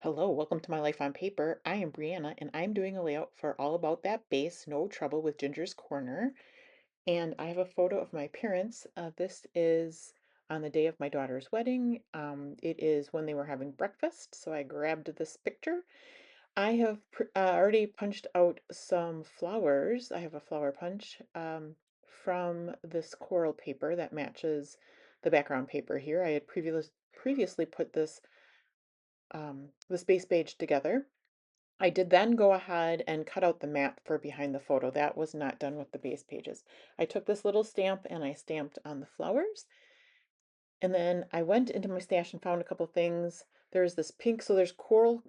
Hello, welcome to my life on paper. I am Brianna and I'm doing a layout for All About That Base, No Trouble with Ginger's Corner. And I have a photo of my parents. This is on the day of my daughter's wedding. It is when they were having breakfast, so I grabbed this picture. I have already punched out some flowers. I have a flower punch from this coral paper that matches the background paper here. I had previously put this base page together. I did then go ahead and cut out the map for behind the photo. That was not done with the base pages. I took this little stamp and I stamped on the flowers. And then I went into my stash and found a couple things. There's this pink, so there's coral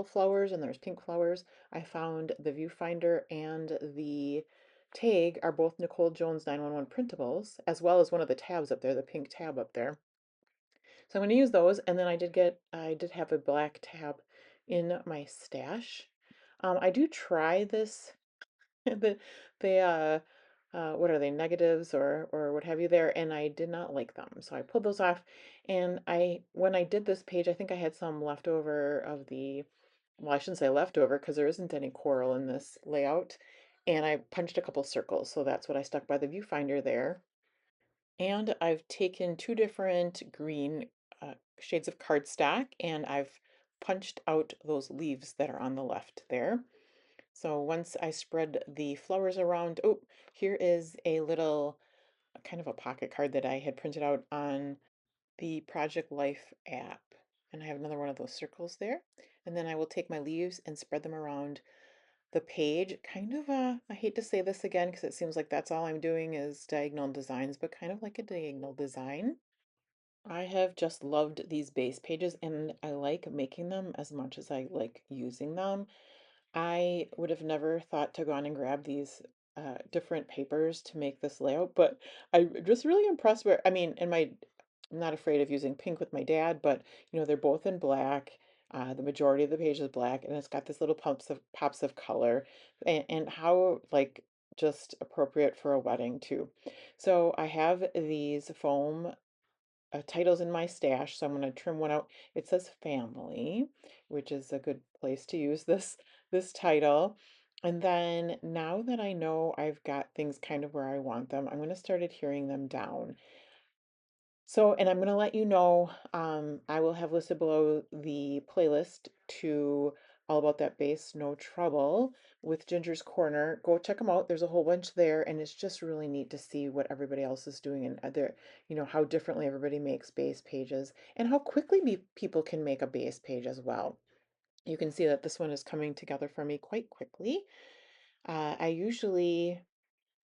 flowers and there's pink flowers. I found the viewfinder and the tag are both Nicole Jones 911 printables, as well as one of the tabs up there, the pink tab up there. So I'm going to use those, and then I did have a black tab in my stash. I do try this, the, what are they, negatives or what have you there, and I did not like them. So I pulled those off, and when I did this page, I think I had some leftover of well, I shouldn't say leftover because there isn't any coral in this layout, and I punched a couple circles, so that's what I stuck by the viewfinder there. And I've taken two different green shades of cardstock and I've punched out those leaves that are on the left there. So once I spread the flowers around, oh, here is a little kind of a pocket card that I had printed out on the Project Life app. And I have another one of those circles there. And then I will take my leaves and spread them around the page. Kind of I hate to say this again because it seems like that's all I'm doing is diagonal designs, but kind of like a diagonal design. I have just loved these base pages and I like making them as much as I like using them. I would have never thought to go on and grab these different papers to make this layout, but I'm just really impressed where, I mean, I'm not afraid of using pink with my dad, but they're both in black. The majority of the page is black and it's got this little pops of color and how like just appropriate for a wedding too. So I have these foam titles in my stash, so I'm going to trim one out. It says family, which is a good place to use this title. And then now that I know I've got things kind of where I want them, I'm going to start adhering them down. So, and I'm going to let you know, I will have listed below the playlist to All About That Bass, No Trouble with Ginger's Corner. Go check them out. There's a whole bunch there, and it's just really neat to see what everybody else is doing and how differently everybody makes base pages and how quickly people can make a base page as well. You can see that this one is coming together for me quite quickly. I usually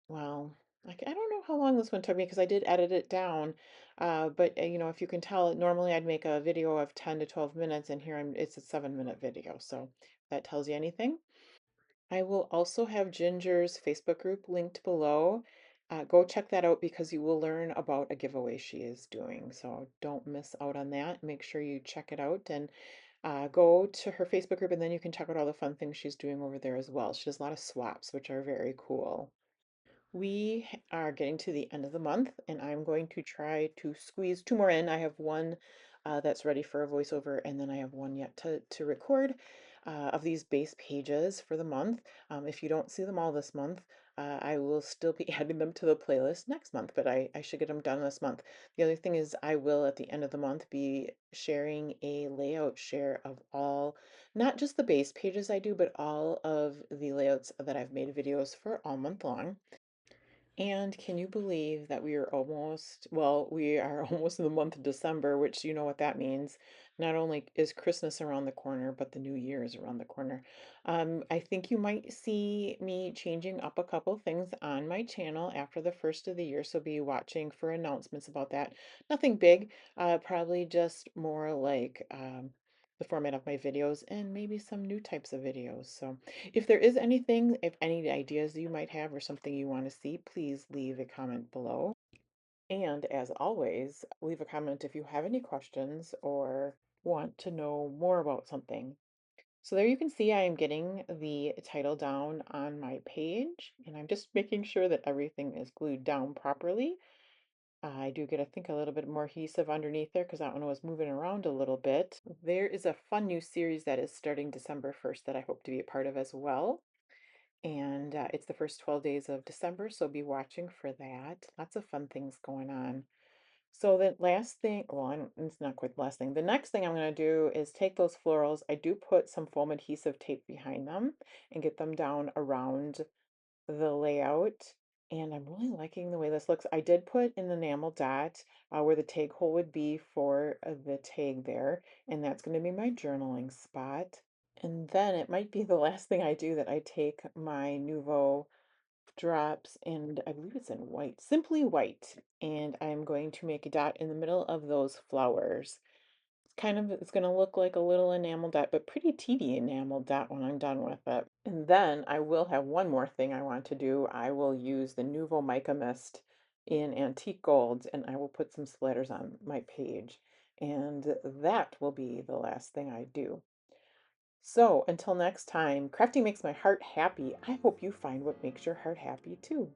well, I don't know how long this one took me because I did edit it down. But if you can tell, normally I'd make a video of 10 to 12 minutes, and here it's a 7-minute video. So that tells you anything. I will also have Ginger's Facebook group linked below. Go check that out because you will learn about a giveaway she is doing. So don't miss out on that. Make sure you check it out and go to her Facebook group, and then you can check out all the fun things she's doing over there as well. She does a lot of swaps, which are very cool. Are getting to the end of the month, and I'm going to try to squeeze two more in. I have one that's ready for a voiceover, and then I have one yet to record of these base pages for the month. If you don't see them all this month, I will still be adding them to the playlist next month, but I should get them done this month. The other thing is I will, at the end of the month, be sharing a layout share of not just the base pages I do, but all of the layouts that I've made videos for all month long. And can you believe that we are almost in the month of December, which you know what that means. Not only is Christmas around the corner, but the new year is around the corner. I think you might see me changing up a couple things on my channel after the first of the year, so be watching for announcements about that. Nothing big, probably just more like the format of my videos and maybe some new types of videos. So if there is anything, if any ideas you might have or something you want to see, please leave a comment below. And as always, leave a comment if you have any questions or want to know more about something. So there you can see I am getting the title down on my page and I'm just making sure that everything is glued down properly. I do get, I think, a little bit more adhesive underneath there because that one was moving around a little bit. There is a fun new series that is starting December 1st that I hope to be a part of as well. And it's the first 12 days of December, so be watching for that. Lots of fun things going on. So the last thing, well, it's not quite the last thing. The next thing I'm going to do is take those florals. I do put some foam adhesive tape behind them and get them down around the layout. And I'm really liking the way this looks. I did put an enamel dot where the tag hole would be for the tag there, and that's going to be my journaling spot. And then it might be the last thing I do that I take my Nuvo drops, and I believe it's in white, simply white, and I'm going to make a dot in the middle of those flowers. It's going to look like a little enamel dot, but pretty teeny enamel dot when I'm done with it. And then I will have one more thing I want to do. I will use the Nuvo Mica Mist in Antique Gold, and I will put some splatters on my page. And that will be the last thing I do. So until next time, crafting makes my heart happy. I hope you find what makes your heart happy too.